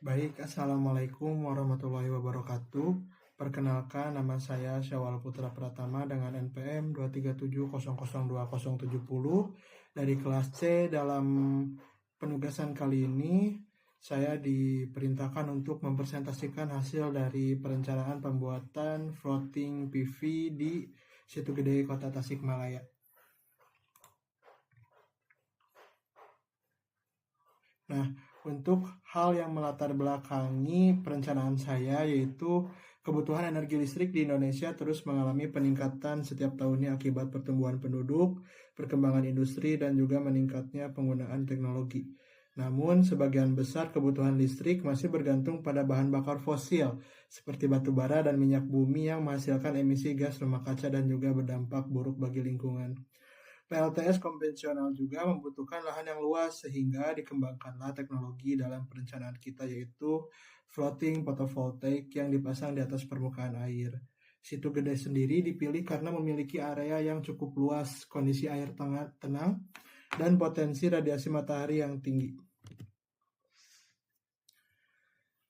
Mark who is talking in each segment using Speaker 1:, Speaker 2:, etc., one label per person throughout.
Speaker 1: Baik, Assalamualaikum warahmatullahi wabarakatuh. Perkenalkan, nama saya Syawal Putra Pratama dengan NPM 237002070 dari kelas C. Dalam penugasan kali ini, saya diperintahkan untuk mempresentasikan hasil dari perencanaan pembuatan floating PV di Situ Gede, Kota Tasikmalaya. Nah, untuk hal yang melatar belakangi perencanaan saya yaitu kebutuhan energi listrik di Indonesia terus mengalami peningkatan setiap tahunnya akibat pertumbuhan penduduk, perkembangan industri, dan juga meningkatnya penggunaan teknologi. Namun, sebagian besar kebutuhan listrik masih bergantung pada bahan bakar fosil seperti batu bara dan minyak bumi yang menghasilkan emisi gas rumah kaca dan juga berdampak buruk bagi lingkungan. PLTS konvensional juga membutuhkan lahan yang luas sehingga dikembangkanlah teknologi dalam perencanaan kita yaitu floating photovoltaic yang dipasang di atas permukaan air. Situ Gede sendiri dipilih karena memiliki area yang cukup luas, kondisi air tenang, dan potensi radiasi matahari yang tinggi.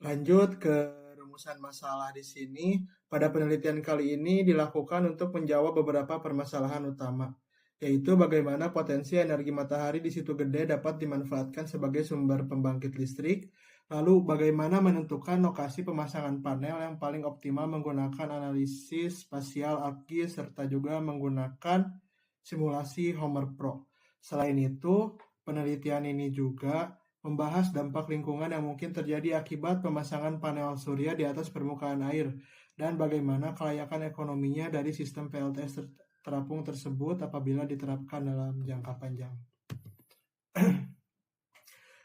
Speaker 1: Lanjut ke rumusan masalah di sini. Pada penelitian kali ini dilakukan untuk menjawab beberapa permasalahan utama, yaitu bagaimana potensi energi matahari di Situ Gede dapat dimanfaatkan sebagai sumber pembangkit listrik, lalu bagaimana menentukan lokasi pemasangan panel yang paling optimal menggunakan analisis spasial ArcGIS, serta juga menggunakan simulasi Homer Pro. Selain itu, penelitian ini juga membahas dampak lingkungan yang mungkin terjadi akibat pemasangan panel surya di atas permukaan air dan bagaimana kelayakan ekonominya dari sistem PLTS terapung tersebut apabila diterapkan dalam jangka panjang.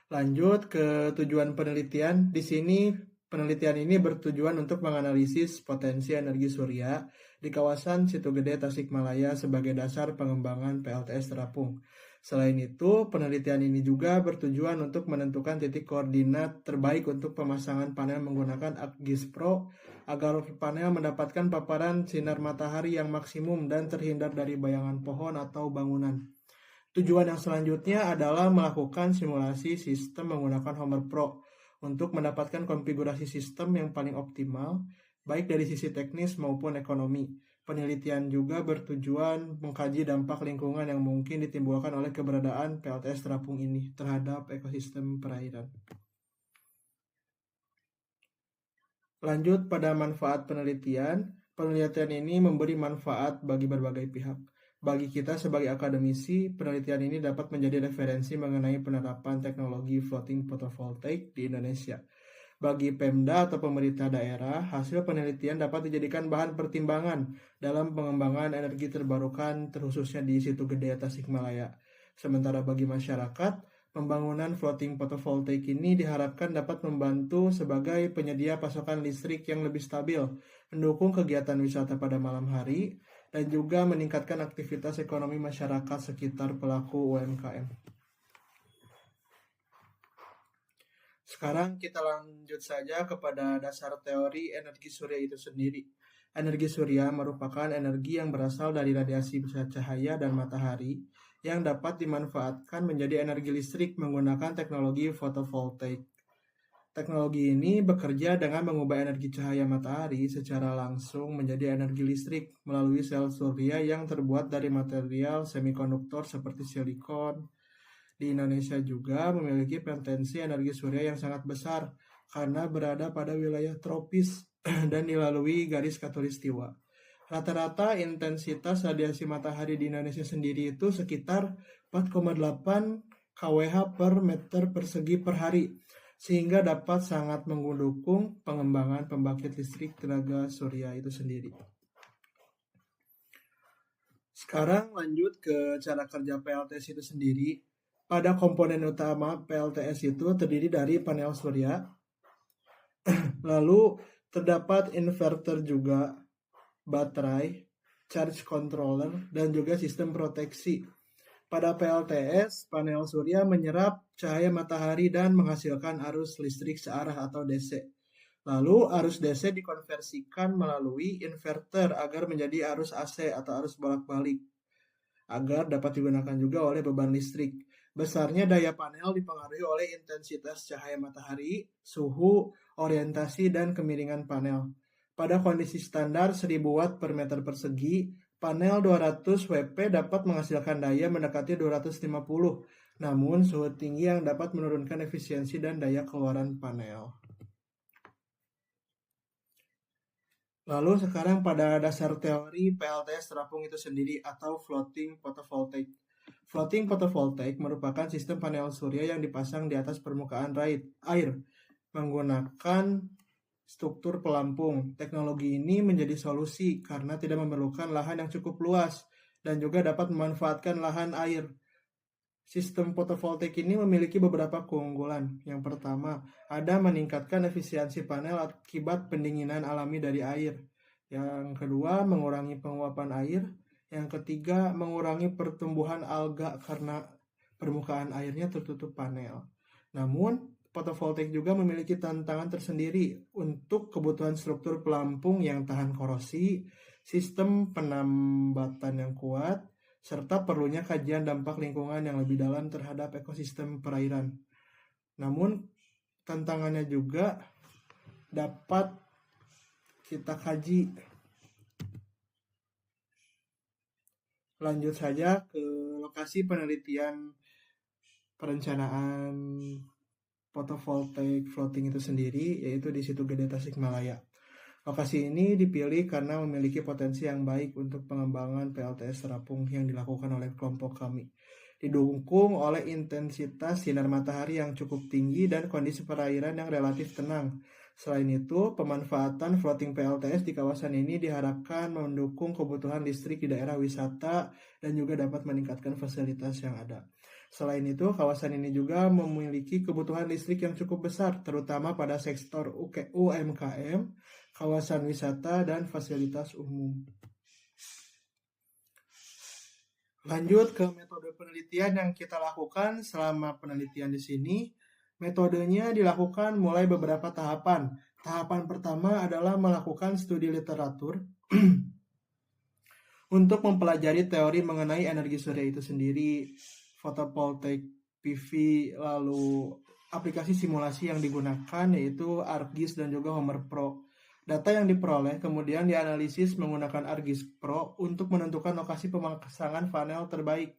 Speaker 1: Lanjut ke tujuan penelitian. Di sini penelitian ini bertujuan untuk menganalisis potensi energi surya di kawasan Situ Gede Tasikmalaya sebagai dasar pengembangan PLTS terapung. Selain itu, penelitian ini juga bertujuan untuk menentukan titik koordinat terbaik untuk pemasangan panel menggunakan ArcGIS Pro agar panel mendapatkan paparan sinar matahari yang maksimum dan terhindar dari bayangan pohon atau bangunan. Tujuan yang selanjutnya adalah melakukan simulasi sistem menggunakan Homer Pro untuk mendapatkan konfigurasi sistem yang paling optimal, baik dari sisi teknis maupun ekonomi. Penelitian juga bertujuan mengkaji dampak lingkungan yang mungkin ditimbulkan oleh keberadaan PLTS terapung ini terhadap ekosistem perairan. Lanjut pada manfaat penelitian. Penelitian ini memberi manfaat bagi berbagai pihak. Bagi kita sebagai akademisi, penelitian ini dapat menjadi referensi mengenai penerapan teknologi floating photovoltaic di Indonesia. Bagi Pemda atau pemerintah daerah, hasil penelitian dapat dijadikan bahan pertimbangan dalam pengembangan energi terbarukan, terkhususnya di Situ Gede Tasikmalaya. Sementara bagi masyarakat, pembangunan floating photovoltaic ini diharapkan dapat membantu sebagai penyedia pasokan listrik yang lebih stabil, mendukung kegiatan wisata pada malam hari, dan juga meningkatkan aktivitas ekonomi masyarakat sekitar pelaku UMKM. Sekarang kita lanjut saja kepada dasar teori energi surya itu sendiri. Energi surya merupakan energi yang berasal dari radiasi cahaya dan matahari yang dapat dimanfaatkan menjadi energi listrik menggunakan teknologi fotovoltaik. Teknologi ini bekerja dengan mengubah energi cahaya matahari secara langsung menjadi energi listrik melalui sel surya yang terbuat dari material semikonduktor seperti silikon. Di Indonesia juga memiliki potensi energi surya yang sangat besar karena berada pada wilayah tropis dan dilalui garis khatulistiwa. Rata-rata intensitas radiasi matahari di Indonesia sendiri itu sekitar 4,8 kWh per meter persegi per hari, sehingga dapat sangat mendukung pengembangan pembangkit listrik tenaga surya itu sendiri. Sekarang lanjut ke cara kerja PLTS itu sendiri. Pada komponen utama PLTS itu terdiri dari panel surya, lalu terdapat inverter juga, baterai, charge controller, dan juga sistem proteksi. Pada PLTS, panel surya menyerap cahaya matahari dan menghasilkan arus listrik searah atau DC. Lalu arus DC dikonversikan melalui inverter agar menjadi arus AC atau arus bolak-balik, agar dapat digunakan juga oleh beban listrik. Besarnya daya panel dipengaruhi oleh intensitas cahaya matahari, suhu, orientasi, dan kemiringan panel. Pada kondisi standar 1000 watt per meter persegi, panel 200 WP dapat menghasilkan daya mendekati 250, namun suhu tinggi yang dapat menurunkan efisiensi dan daya keluaran panel. Lalu sekarang pada dasar teori PLTS terapung itu sendiri atau floating photovoltaic. Floating photovoltaic merupakan sistem panel surya yang dipasang di atas permukaan air menggunakan struktur pelampung. Teknologi ini menjadi solusi karena tidak memerlukan lahan yang cukup luas dan juga dapat memanfaatkan lahan air. Sistem fotovoltaik ini memiliki beberapa keunggulan. Yang pertama, ada meningkatkan efisiensi panel akibat pendinginan alami dari air. Yang kedua, mengurangi penguapan air. Yang ketiga, mengurangi pertumbuhan alga karena permukaan airnya tertutup panel. Namun, fotovoltaik juga memiliki tantangan tersendiri untuk kebutuhan struktur pelampung yang tahan korosi, sistem penambatan yang kuat, serta perlunya kajian dampak lingkungan yang lebih dalam terhadap ekosistem perairan. Namun, tantangannya juga dapat kita kaji. Lanjut saja ke lokasi penelitian perencanaan photovoltaic floating itu sendiri, yaitu di Situ Gede Tasikmalaya. Lokasi ini dipilih karena memiliki potensi yang baik untuk pengembangan PLTS terapung yang dilakukan oleh kelompok kami. Didukung oleh intensitas sinar matahari yang cukup tinggi dan kondisi perairan yang relatif tenang. Selain itu, pemanfaatan floating PLTS di kawasan ini diharapkan mendukung kebutuhan listrik di daerah wisata dan juga dapat meningkatkan fasilitas yang ada. Selain itu, kawasan ini juga memiliki kebutuhan listrik yang cukup besar, terutama pada sektor UMKM, kawasan wisata, dan fasilitas umum. Lanjut ke metode penelitian yang kita lakukan selama penelitian di sini. Metodenya dilakukan mulai beberapa tahapan. Tahapan pertama adalah melakukan studi literatur untuk mempelajari teori mengenai energi surya itu sendiri, fotovoltaik PV, lalu aplikasi simulasi yang digunakan yaitu ArcGIS dan juga Homer Pro. Data yang diperoleh kemudian dianalisis menggunakan ArcGIS Pro untuk menentukan lokasi pemasangan panel terbaik.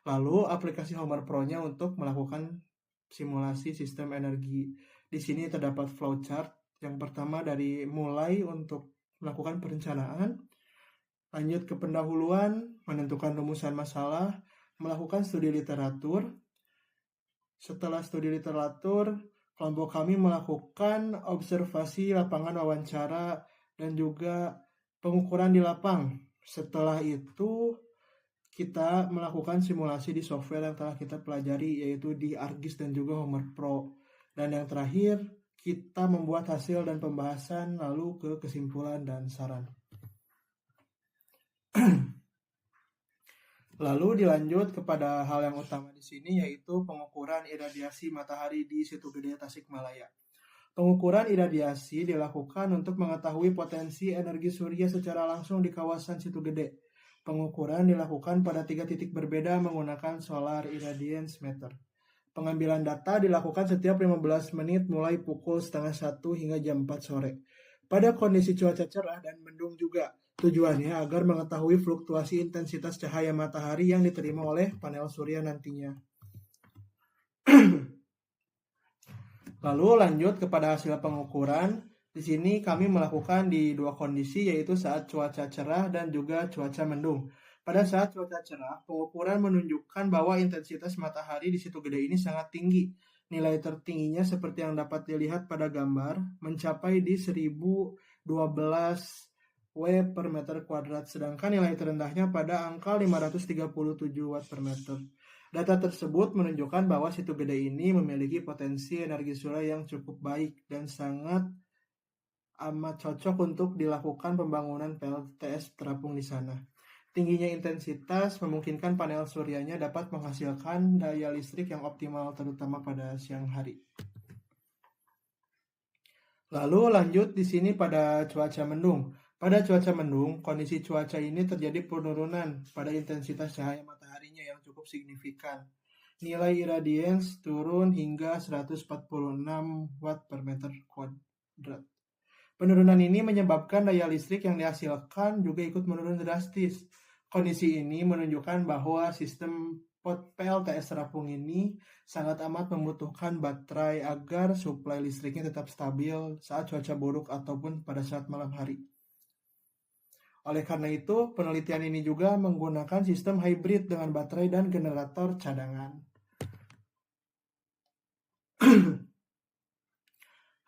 Speaker 1: Lalu aplikasi Homer Pro-nya untuk melakukan simulasi sistem energi. Di sini terdapat flowchart. Yang pertama dari mulai untuk melakukan perencanaan, lanjut ke pendahuluan, menentukan rumusan masalah, melakukan studi literatur. Setelah studi literatur, kelompok kami melakukan observasi lapangan wawancara dan juga pengukuran di lapang. Setelah itu, kita melakukan simulasi di software yang telah kita pelajari, yaitu di ArcGIS dan juga Homer Pro. Dan yang terakhir, kita membuat hasil dan pembahasan lalu ke kesimpulan dan saran. Lalu dilanjut kepada hal yang utama di sini, yaitu pengukuran iradiasi matahari di Situ Gede Tasikmalaya. Pengukuran iradiasi dilakukan untuk mengetahui potensi energi surya secara langsung di kawasan Situ Gede. Pengukuran dilakukan pada 3 titik berbeda menggunakan solar irradiance meter. Pengambilan data dilakukan setiap 15 menit mulai pukul 12:30 hingga jam 4 sore. Pada kondisi cuaca cerah dan mendung juga. Tujuannya agar mengetahui fluktuasi intensitas cahaya matahari yang diterima oleh panel surya nantinya. Lalu lanjut kepada hasil pengukuran. Di sini kami melakukan di 2 kondisi, yaitu saat cuaca cerah dan juga cuaca mendung. Pada saat cuaca cerah, pengukuran menunjukkan bahwa intensitas matahari di Situ Gede ini sangat tinggi. Nilai tertingginya seperti yang dapat dilihat pada gambar, mencapai di 1012 W per meter kuadrat, sedangkan nilai terendahnya pada angka 537 Watt per meter. Data tersebut menunjukkan bahwa Situ Gede ini memiliki potensi energi surya yang cukup baik dan sangat amat cocok untuk dilakukan pembangunan PLTS terapung di sana. Tingginya intensitas memungkinkan panel suryanya dapat menghasilkan daya listrik yang optimal terutama pada siang hari. Lalu lanjut di sini pada cuaca mendung. Pada cuaca mendung, kondisi cuaca ini terjadi penurunan pada intensitas cahaya mataharinya yang cukup signifikan. nilai irradiance turun hingga 146 watt per meter kuadrat. Penurunan ini menyebabkan daya listrik yang dihasilkan juga ikut menurun drastis. Kondisi ini menunjukkan bahwa sistem PLTS terapung ini sangat amat membutuhkan baterai agar suplai listriknya tetap stabil saat cuaca buruk ataupun pada saat malam hari. Oleh karena itu, penelitian ini juga menggunakan sistem hybrid dengan baterai dan generator cadangan.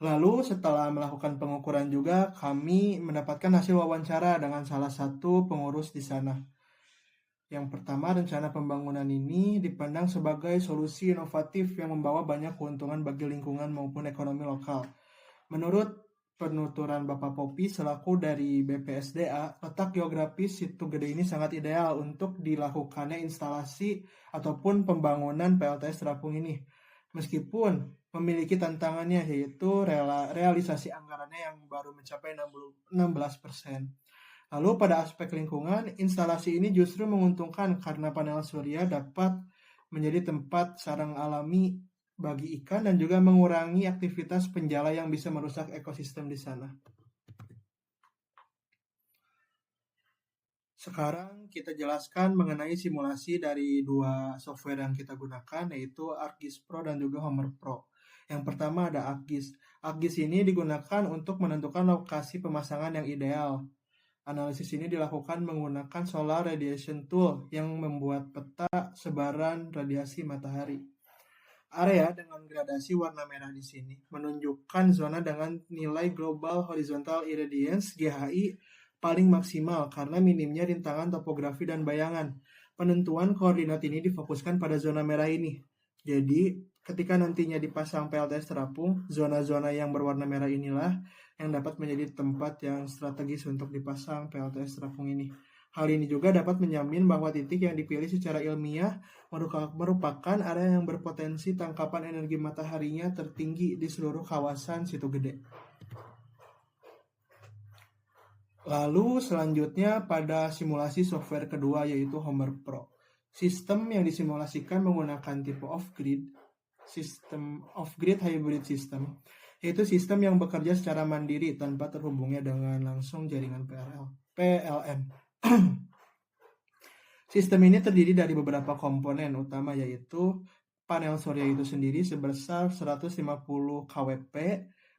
Speaker 1: Lalu setelah melakukan pengukuran juga, kami mendapatkan hasil wawancara dengan salah satu pengurus di sana. Yang pertama, rencana pembangunan ini dipandang sebagai solusi inovatif yang membawa banyak keuntungan bagi lingkungan maupun ekonomi lokal. Menurut penuturan Bapak Popi selaku dari BPSDA, letak geografis Situ Gede ini sangat ideal untuk dilakukannya instalasi ataupun pembangunan PLTS terapung ini. Meskipun memiliki tantangannya yaitu realisasi anggarannya yang baru mencapai 16%. Lalu pada aspek lingkungan, instalasi ini justru menguntungkan karena panel surya dapat menjadi tempat sarang alami bagi ikan dan juga mengurangi aktivitas penjala yang bisa merusak ekosistem di sana. Sekarang kita jelaskan mengenai simulasi dari dua software yang kita gunakan, yaitu ArcGIS Pro dan juga Homer Pro. Yang pertama ada ArcGIS. ArcGIS ini digunakan untuk menentukan lokasi pemasangan yang ideal. Analisis ini dilakukan menggunakan Solar Radiation Tool yang membuat peta sebaran radiasi matahari. Area dengan gradasi warna merah di sini menunjukkan zona dengan nilai Global Horizontal Irradiance (GHI) paling maksimal karena minimnya rintangan topografi dan bayangan. Penentuan koordinat ini difokuskan pada zona merah ini. Jadi, ketika nantinya dipasang PLTS terapung, zona-zona yang berwarna merah inilah yang dapat menjadi tempat yang strategis untuk dipasang PLTS terapung ini. Hal ini juga dapat menjamin bahwa titik yang dipilih secara ilmiah merupakan area yang berpotensi tangkapan energi mataharinya tertinggi di seluruh kawasan Situ Gede. Lalu selanjutnya pada simulasi software kedua yaitu Homer Pro. Sistem yang disimulasikan menggunakan tipe off-grid, sistem off-grid hybrid system, yaitu sistem yang bekerja secara mandiri tanpa terhubungnya dengan langsung jaringan PLN. Sistem ini terdiri dari beberapa komponen utama yaitu panel surya itu sendiri sebesar 150 kWp,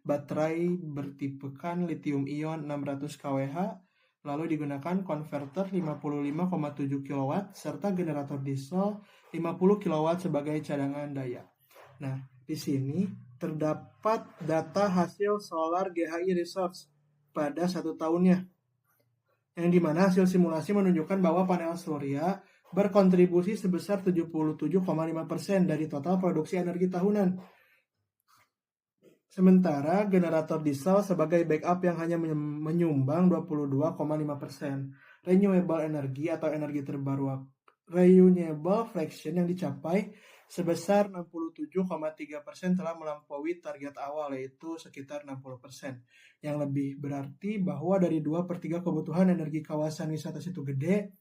Speaker 1: baterai bertipekan lithium ion 600 kWh, lalu digunakan konverter 55,7 kW serta generator diesel 50 kW sebagai cadangan daya. Nah, di sini terdapat data hasil solar GHI resource pada 1 tahunnya, yang dimana hasil simulasi menunjukkan bahwa panel surya berkontribusi sebesar 77,5% dari total produksi energi tahunan. Sementara generator diesel sebagai backup yang hanya menyumbang 22,5%. Renewable energy atau energi terbarukan, renewable fraction yang dicapai sebesar 67,3% telah melampaui target awal yaitu sekitar 60%. Yang lebih berarti bahwa dari 2/3 kebutuhan energi kawasan wisata Situ Gede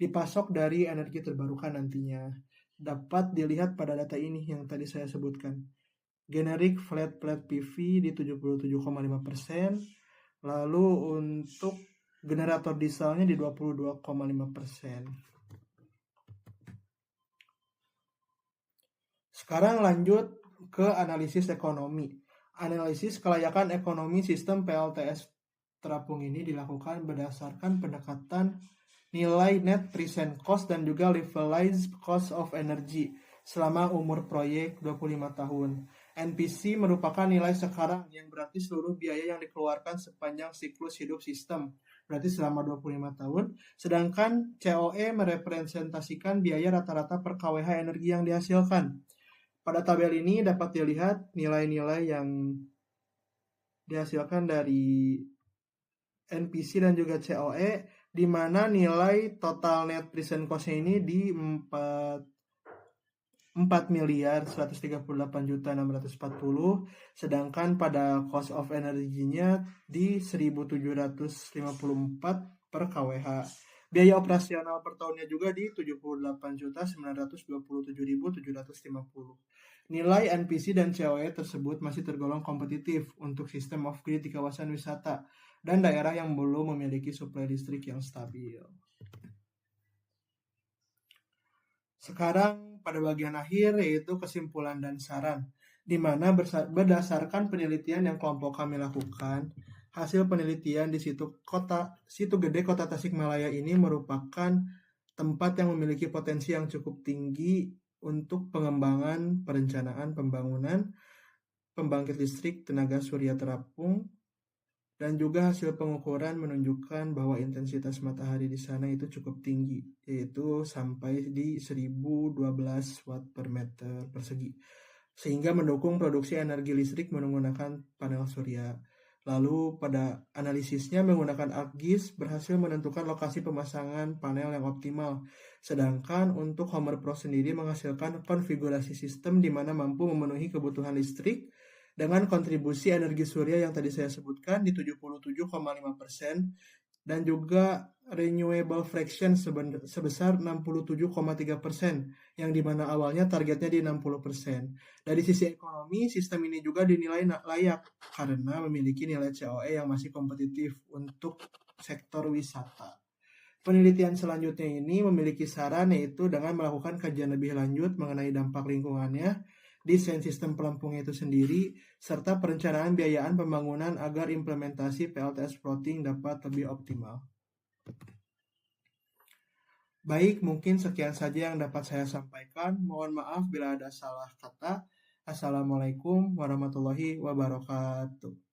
Speaker 1: dipasok dari energi terbarukan nantinya. Dapat dilihat pada data ini yang tadi saya sebutkan. Generic flat plate PV di 77,5%, lalu untuk generator dieselnya di 22,5%. Sekarang lanjut ke analisis ekonomi. Analisis kelayakan ekonomi sistem PLTS terapung ini dilakukan berdasarkan pendekatan nilai net present cost dan juga levelized cost of energy selama umur proyek 25 tahun. NPC merupakan nilai sekarang yang berarti seluruh biaya yang dikeluarkan sepanjang siklus hidup sistem, berarti selama 25 tahun. Sedangkan COE merepresentasikan biaya rata-rata per kWh energi yang dihasilkan. Pada tabel ini dapat dilihat nilai-nilai yang dihasilkan dari NPC dan juga COE, di mana nilai total net present cost-nya ini di 4.138.640, sedangkan pada cost of energy-nya di 1.754 per kWh. Biaya operasional per tahunnya juga di 78.927.750. Nilai NPC dan COE tersebut masih tergolong kompetitif untuk sistem off-grid di kawasan wisata dan daerah yang belum memiliki suplai listrik yang stabil. Sekarang pada bagian akhir yaitu kesimpulan dan saran, di mana berdasarkan penelitian yang kelompok kami lakukan, hasil penelitian di Situ Gede Kota Tasikmalaya ini merupakan tempat yang memiliki potensi yang cukup tinggi untuk pengembangan perencanaan pembangunan pembangkit listrik tenaga surya terapung, dan juga hasil pengukuran menunjukkan bahwa intensitas matahari di sana itu cukup tinggi, yaitu sampai di 1012 watt per meter persegi, sehingga mendukung produksi energi listrik menggunakan panel surya. Lalu pada analisisnya menggunakan ArcGIS berhasil menentukan lokasi pemasangan panel yang optimal. Sedangkan untuk Homer Pro sendiri menghasilkan konfigurasi sistem di mana mampu memenuhi kebutuhan listrik dengan kontribusi energi surya yang tadi saya sebutkan di 77,5% dan juga renewable fraction sebesar 67,3%, yang dimana awalnya targetnya di 60%. Dari sisi ekonomi, sistem ini juga dinilai layak karena memiliki nilai COE yang masih kompetitif untuk sektor wisata. Penelitian selanjutnya ini memiliki saran yaitu dengan melakukan kajian lebih lanjut mengenai dampak lingkungannya, desain sistem pelampungnya itu sendiri, serta perencanaan biayaan pembangunan agar implementasi PLTS floating dapat lebih optimal. Baik, mungkin sekian saja yang dapat saya sampaikan. Mohon maaf bila ada salah kata. Assalamualaikum warahmatullahi wabarakatuh.